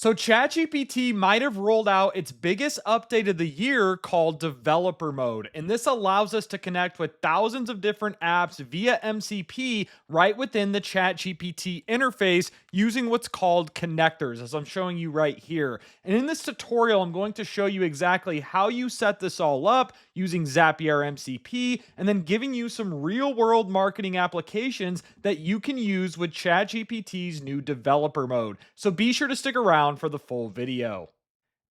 So, ChatGPT might have rolled out its biggest update of the year called Developer Mode. And this allows us to connect with thousands of different apps via MCP right within the ChatGPT interface using what's called connectors, as I'm showing you right here. And in this tutorial, I'm going to show you exactly how you set this all up using Zapier MCP and then giving you some real world marketing applications that you can use with ChatGPT's new Developer Mode. So, be sure to stick around for the full video.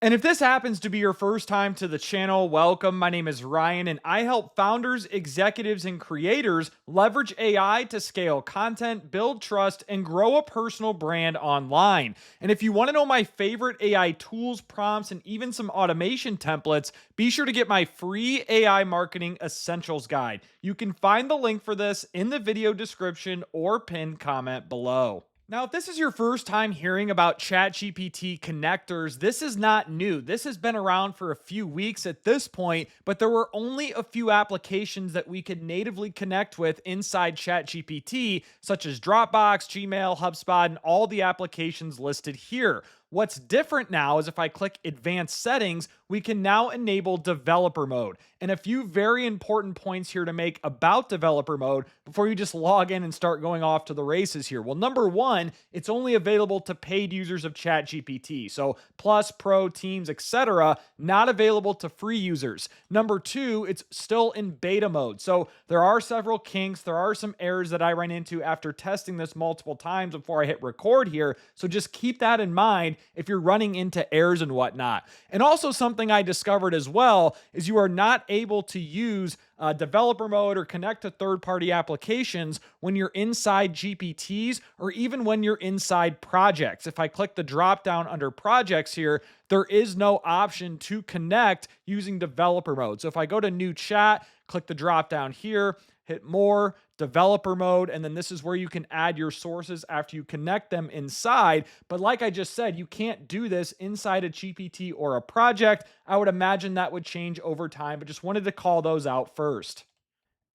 And if this happens to be your first time to the channel, welcome. My name is Ryan, and I help founders, executives, and creators leverage AI to scale content, build trust, and grow a personal brand online. And if you want to know my favorite AI tools, prompts, and even some automation templates, be sure to get my free AI Marketing Essentials Guide. You can find the link for this in the video description or pinned comment below. Now, if this is your first time hearing about ChatGPT connectors, this is not new. This has been around for a few weeks at this point, but there were only a few applications that we could natively connect with inside ChatGPT, such as Dropbox, Gmail, HubSpot, and all the applications listed here. What's different now is if I click Advanced Settings, we can now enable Developer Mode. And a few very important points here to make about Developer Mode before you just log in and start going off to the races here. Well, number one, it's only available to paid users of ChatGPT. So Plus, Pro, Teams, etc., not available to free users. Number two, it's still in beta mode. So there are several kinks. There are some errors that I ran into after testing this multiple times before I hit record here. So just keep that in mind if you're running into errors and whatnot. And also something I discovered as well is you are not able to use developer mode or connect to third-party applications when you're inside GPTs or even when you're inside projects. If I click the drop down under projects here, there is no option to connect using developer mode. So if I go to new chat, click the drop down here, hit more, developer mode, and then this is where you can add your sources after you connect them inside. But like I just said, you can't do this inside a GPT or a project. I would imagine that would change over time, but just wanted to call those out first.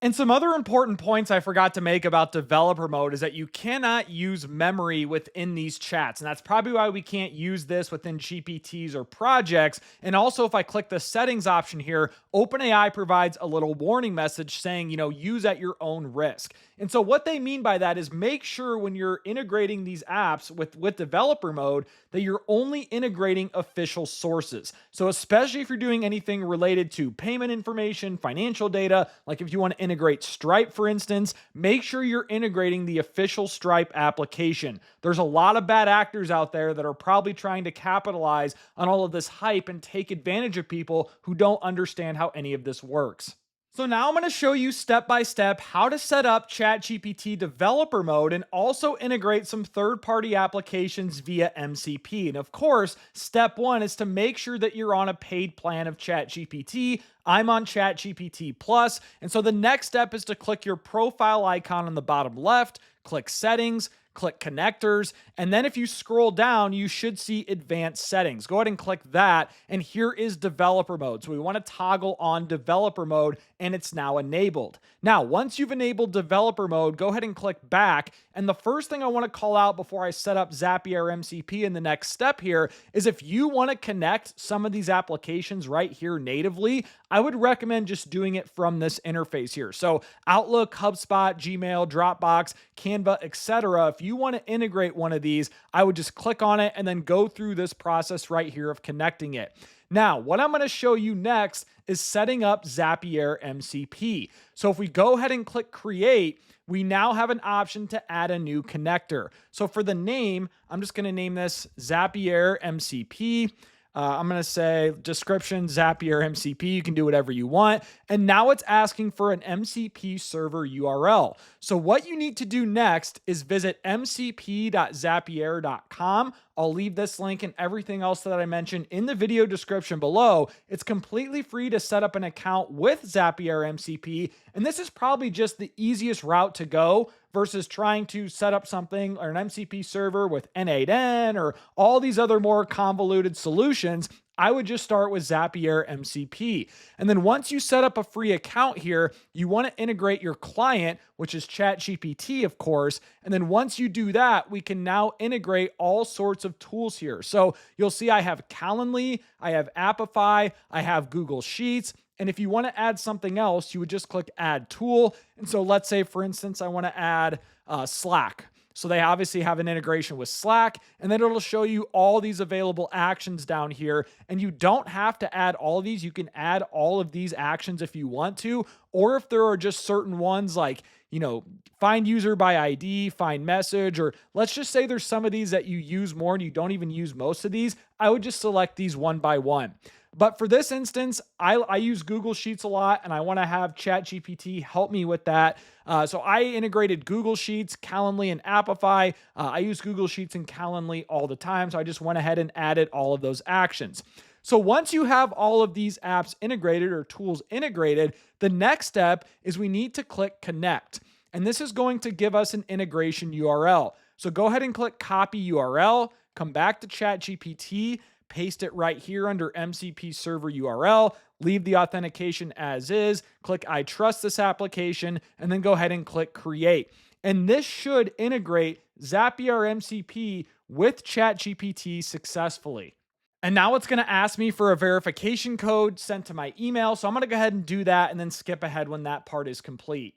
And some other important points I forgot to make about developer mode is that you cannot use memory within these chats. And that's probably why we can't use this within GPTs or projects. And also, if I click the settings option here, OpenAI provides a little warning message saying, use at your own risk. And so what they mean by that is make sure when you're integrating these apps with developer mode that you're only integrating official sources. So especially if you're doing anything related to payment information, financial data, like if you want to integrate Stripe, for instance, make sure you're integrating the official Stripe application. There's a lot of bad actors out there that are probably trying to capitalize on all of this hype and take advantage of people who don't understand how any of this works. So now I'm going to show you step by step how to set up ChatGPT Developer Mode and also integrate some third-party applications via MCP. And of course, step one is to make sure that you're on a paid plan of ChatGPT. I'm on ChatGPT Plus, and so the next step is to click your profile icon on the bottom left, click Settings, click Connectors, and then if you scroll down, you should see Advanced Settings. Go ahead and click that, and here is Developer Mode. So we want to toggle on Developer Mode, and it's now enabled. Now, once you've enabled Developer Mode, go ahead and click Back, and the first thing I want to call out before I set up Zapier MCP in the next step here is if you want to connect some of these applications right here natively, I would recommend just doing it from this interface here. So Outlook, HubSpot, Gmail, Dropbox, Canva, etc. If you want to integrate one of these, I would just click on it and then go through this process right here of connecting it. Now, what I'm going to show you next is setting up Zapier MCP. So if we go ahead and click Create, we now have an option to add a new connector. So for the name, I'm just going to name this Zapier MCP. I'm going to say description, Zapier MCP. You can do whatever you want. And now it's asking for an MCP server URL. So what you need to do next is visit mcp.zapier.com. I'll leave this link and everything else that I mentioned in the video description below. It's completely free to set up an account with Zapier MCP. And this is probably just the easiest route to go versus trying to set up something or an MCP server with N8N or all these other more convoluted solutions. I would just start with Zapier MCP. And then once you set up a free account here, you want to integrate your client, which is ChatGPT, of course. And then once you do that, we can now integrate all sorts of tools here. So you'll see I have Calendly, I have Appify, I have Google Sheets. And if you want to add something else, you would just click Add Tool. And so let's say, for instance, I want to add Slack. So they obviously have an integration with Slack, and then it'll show you all these available actions down here. And you don't have to add all of these. You can add all of these actions if you want to, or if there are just certain ones like, find user by ID, find message, or let's just say there's some of these that you use more and you don't even use most of these. I would just select these one by one. But for this instance, I use Google Sheets a lot, and I want to have ChatGPT help me with that. So I integrated Google Sheets, Calendly, and Appify. I use Google Sheets and Calendly all the time, so I just went ahead and added all of those actions. So once you have all of these apps integrated or tools integrated, the next step is we need to click Connect. And this is going to give us an integration URL. So go ahead and click Copy URL, come back to ChatGPT, paste it right here under MCP server URL, leave the authentication as is, click I trust this application, and then go ahead and click Create. And this should integrate Zapier MCP with ChatGPT successfully. And now it's going to ask me for a verification code sent to my email. So I'm going to go ahead and do that and then skip ahead when that part is complete.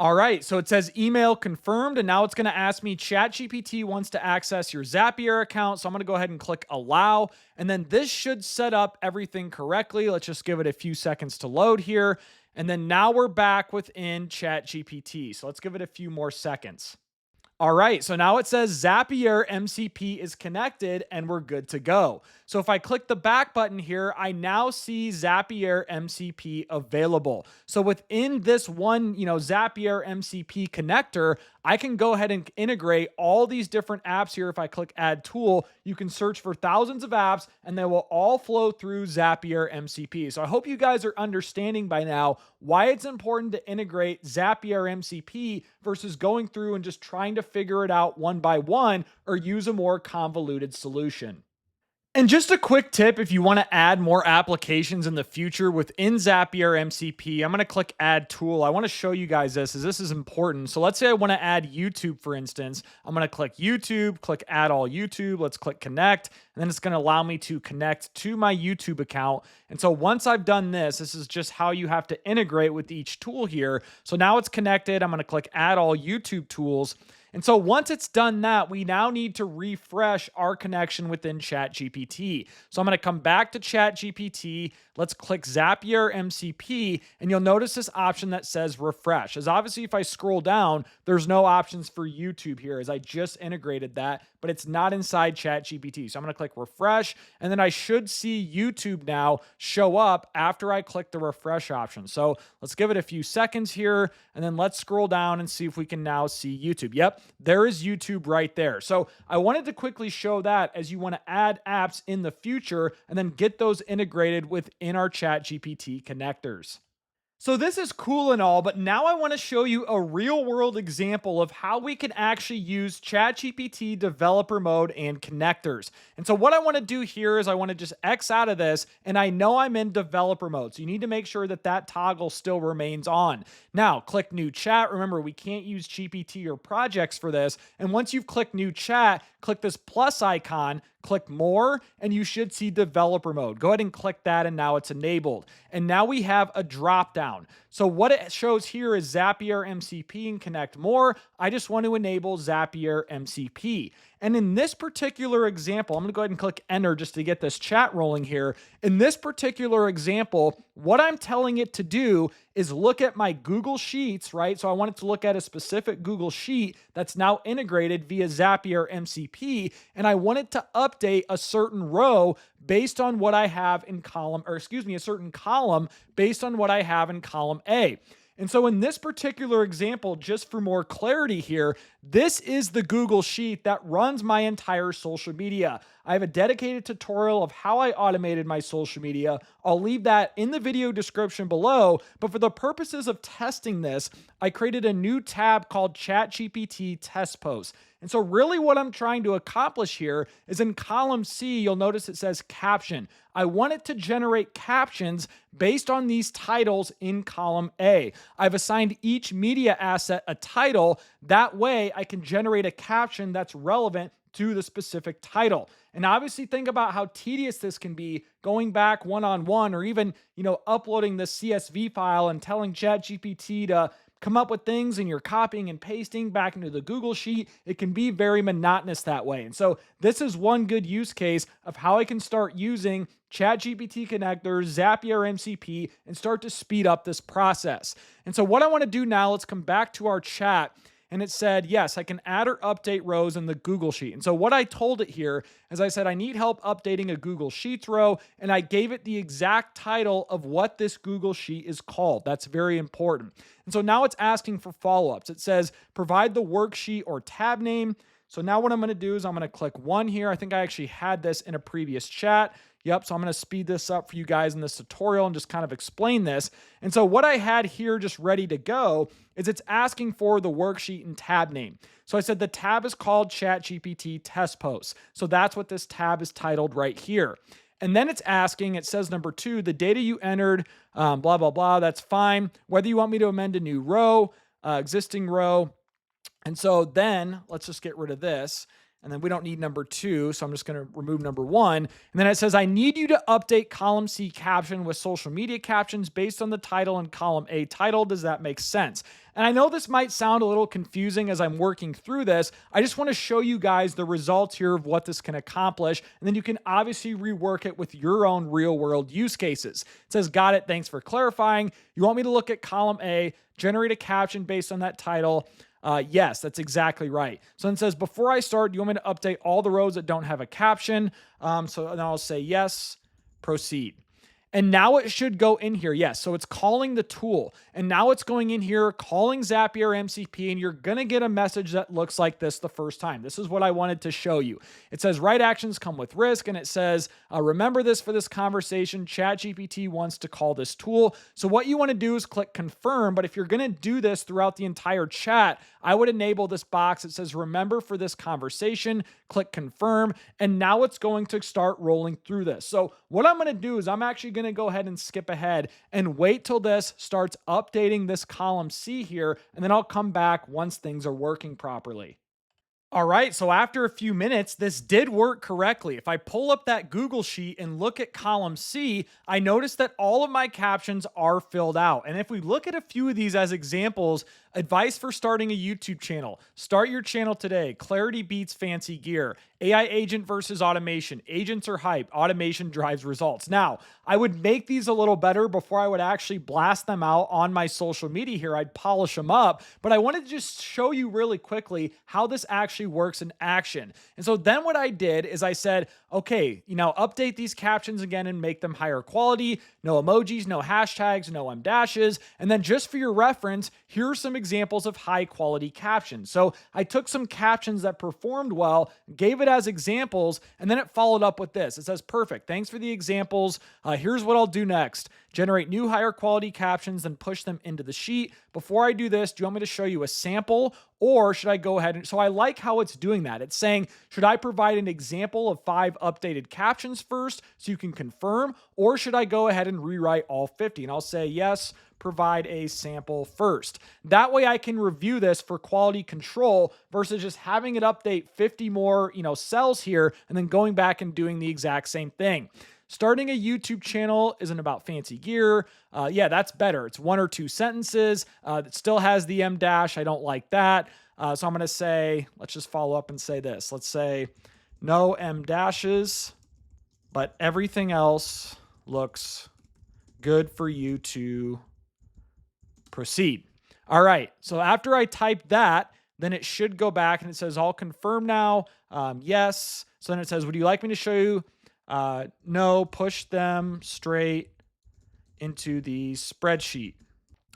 All right, so it says email confirmed, and now it's going to ask me ChatGPT wants to access your Zapier account. So I'm going to go ahead and click allow, and then this should set up everything correctly. Let's just give it a few seconds to load here. And then now we're back within ChatGPT. So let's give it a few more seconds. All right, so now it says Zapier MCP is connected and we're good to go. So if I click the back button here, I now see Zapier MCP available. So within this one, Zapier MCP connector, I can go ahead and integrate all these different apps here. If I click Add Tool, you can search for thousands of apps and they will all flow through Zapier MCP. So I hope you guys are understanding by now why it's important to integrate Zapier MCP versus going through and just trying to figure it out one by one or use a more convoluted solution. And just a quick tip, if you want to add more applications in the future within Zapier MCP, I'm going to click Add Tool. I want to show you guys this, as this is important. So let's say I want to add YouTube, for instance. I'm going to click YouTube, click Add All YouTube. Let's click Connect, and then it's going to allow me to connect to my YouTube account. And so once I've done this, this is just how you have to integrate with each tool here. So now it's connected. I'm going to click Add All YouTube Tools. And so once it's done that, we now need to refresh our connection within ChatGPT. So I'm going to come back to ChatGPT. Let's click Zapier MCP, and you'll notice this option that says refresh. As obviously, if I scroll down, there's no options for YouTube here, as I just integrated that, but it's not inside ChatGPT. So I'm going to click refresh, and then I should see YouTube now show up after I click the refresh option. So let's give it a few seconds here, and then let's scroll down and see if we can now see YouTube. Yep, there is YouTube right there. So I wanted to quickly show that as you want to add apps in the future and then get those integrated within our ChatGPT connectors. So this is cool and all, but now I want to show you a real world example of how we can actually use ChatGPT Developer Mode and connectors. And so what I want to do here is I want to just X out of this, and I know I'm in Developer Mode. So you need to make sure that that toggle still remains on. Now, click New Chat. Remember, we can't use GPT or projects for this. And once you've clicked New Chat, click this plus icon, click More, and you should see Developer Mode. Go ahead and click that, and now it's enabled. And now we have a drop down. So what it shows here is Zapier MCP and Connect More. I just want to enable Zapier MCP. And in this particular example, I'm going to go ahead and click Enter just to get this chat rolling here. In this particular example, what I'm telling it to do is look at my Google Sheets, right? So I want it to look at a specific Google Sheet that's now integrated via Zapier MCP, and I want it to update a certain row based on what I have in column, or excuse me, a certain column based on what I have in column A. And so in this particular example, just for more clarity here, This is the Google Sheet that runs my entire social media. I have a dedicated tutorial of how I automated my social media. I'll leave that in the video description below. But for the purposes of testing this, I created a new tab called ChatGPT Test Posts. And so, really, what I'm trying to accomplish here is in column C, you'll notice it says caption. I want it to generate captions based on these titles in column A. I've assigned each media asset a title. That way, I can generate a caption that's relevant to the specific title. And obviously think about how tedious this can be going back one-on-one or even, uploading the CSV file and telling ChatGPT to come up with things and you're copying and pasting back into the Google Sheet. It can be very monotonous that way. And so this is one good use case of how I can start using ChatGPT connectors, Zapier MCP, and start to speed up this process. And so what I want to do now, let's come back to our chat. And it said, yes, I can add or update rows in the Google Sheet. And so what I told it here is I said, I need help updating a Google Sheets row. And I gave it the exact title of what this Google Sheet is called. That's very important. And so now it's asking for follow-ups. It says, provide the worksheet or tab name. So now what I'm going to do is I'm going to click one here. I think I actually had this in a previous chat. Yep, so I'm going to speed this up for you guys in this tutorial and just kind of explain this. And so what I had here just ready to go is it's asking for the worksheet and tab name. So I said the tab is called ChatGPT Test Posts. So that's what this tab is titled right here. And then it's asking, it says number 2, the data you entered, blah, blah, blah, that's fine. Whether you want me to amend a new row, existing row. And so then let's just get rid of this. And then we don't need number 2, so I'm just going to remove number 1. And then it says, I need you to update column C caption with social media captions based on the title in column A title. Does that make sense? And I know this might sound a little confusing as I'm working through this. I just want to show you guys the results here of what this can accomplish. And then you can obviously rework it with your own real world use cases. It says, got it. Thanks for clarifying. You want me to look at column A, generate a caption based on that title. Yes, that's exactly right. So it says, before I start, you want me to update all the rows that don't have a caption? So then I'll say yes, proceed. And now it should go in here. Yes, so it's calling the tool. And now it's going in here, calling Zapier MCP, and you're going to get a message that looks like this the first time. This is what I wanted to show you. It says, right actions come with risk, and it says, remember this for this conversation. ChatGPT wants to call this tool. So what you want to do is click confirm, but if you're going to do this throughout the entire chat, I would enable this box. It says, remember for this conversation, click confirm, and now it's going to start rolling through this. So what I'm going to do is I'm actually going to go ahead and skip ahead and wait till this starts updating this column C here, and then I'll come back once things are working properly. All right, so after a few minutes, this did work correctly. If I pull up that Google Sheet and look at column C, I notice that all of my captions are filled out. And if we look at a few of these as examples, advice for starting a YouTube channel, start your channel today, clarity beats fancy gear, AI agent versus automation, agents are hype, automation drives results. Now, I would make these a little better before I would actually blast them out on my social media here. I'd polish them up, but I wanted to just show you really quickly how this actually works in action. And so then what I did is I said, okay, update these captions again and make them higher quality, no emojis, no hashtags, no em dashes. And then just for your reference, here are some examples of high quality captions. So I took some captions that performed well, gave it as examples, and then it followed up with this. It says, perfect. Thanks for the examples. Here's what I'll do next. Generate new higher quality captions, then push them into the sheet. Before I do this, do you want me to show you a sample, or should I go ahead and, so I like how it's doing that. It's saying, should I provide an example of 5 updated captions first so you can confirm, or should I go ahead and rewrite all 50? And I'll say yes, provide a sample first. That way I can review this for quality control versus just having it update 50 more, cells here and then going back and doing the exact same thing. Starting a YouTube channel isn't about fancy gear. Yeah, that's better. It's 1 or 2 sentences. It still has the em dash. I don't like that. So I'm going to say, let's just follow up and say this. Let's say no em dashes, but everything else looks good for you to proceed. All right. So after I type that, then it should go back and it says, all confirmed now. Yes. So then it says, would you like me to show you? No, push them straight into the spreadsheet.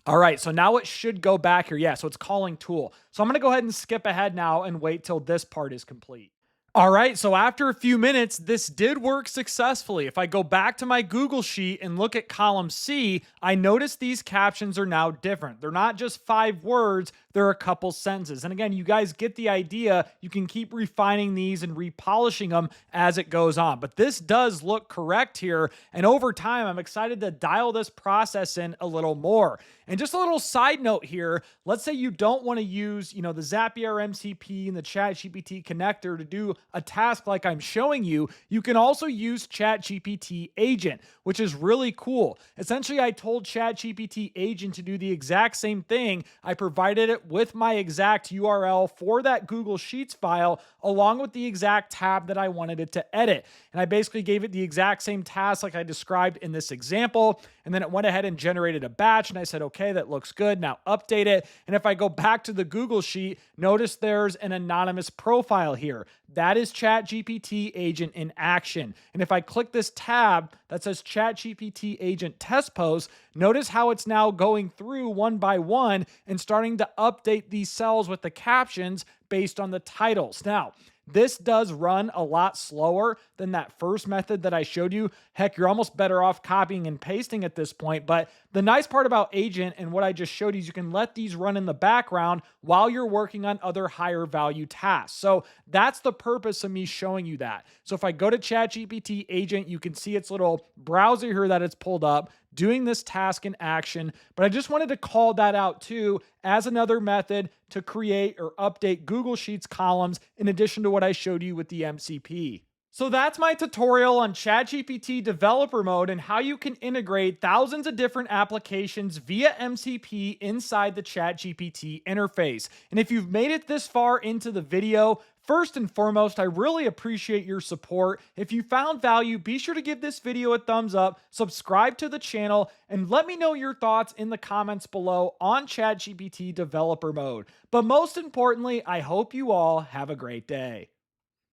All right, so now it should go back here. Yeah, so it's calling tool. So I'm gonna go ahead and skip ahead now and wait till this part is complete. All right, so after a few minutes, this did work successfully. If I go back to my Google Sheet and look at column C, I notice these captions are now different. They're not just 5 words, they're a couple sentences. And again, you guys get the idea. You can keep refining these and repolishing them as it goes on. But this does look correct here. And over time, I'm excited to dial this process in a little more. And just a little side note here, let's say you don't want to use, the Zapier MCP and the ChatGPT connector to do a task like I'm showing you. You can also use ChatGPT Agent, which is really cool. Essentially, I told ChatGPT Agent to do the exact same thing. I provided it with my exact URL for that Google Sheets file, along with the exact tab that I wanted it to edit. And I basically gave it the exact same task like I described in this example. And then it went ahead and generated a batch. And I said, okay, that looks good. Now update it. And if I go back to the Google Sheet, notice there's an anonymous profile here. That is ChatGPT Agent in action. And if I click this tab that says ChatGPT Agent Test Post, notice how it's now going through one by one and starting to update these cells with the captions based on the titles. Now, this does run a lot slower than that first method that I showed you. Heck, you're almost better off copying and pasting at this point. But the nice part about Agent and what I just showed you is you can let these run in the background while you're working on other higher value tasks. So that's the purpose of me showing you that. So if I go to ChatGPT Agent, you can see its little browser here that it's pulled up, doing this task in action. But I just wanted to call that out too as another method to create or update Google Sheets columns in addition to what I showed you with the MCP. So that's my tutorial on ChatGPT Developer Mode and how you can integrate thousands of different applications via MCP inside the ChatGPT interface. And if you've made it this far into the video, first and foremost, I really appreciate your support. If you found value, be sure to give this video a thumbs up, subscribe to the channel, and let me know your thoughts in the comments below on ChatGPT Developer Mode. But most importantly, I hope you all have a great day.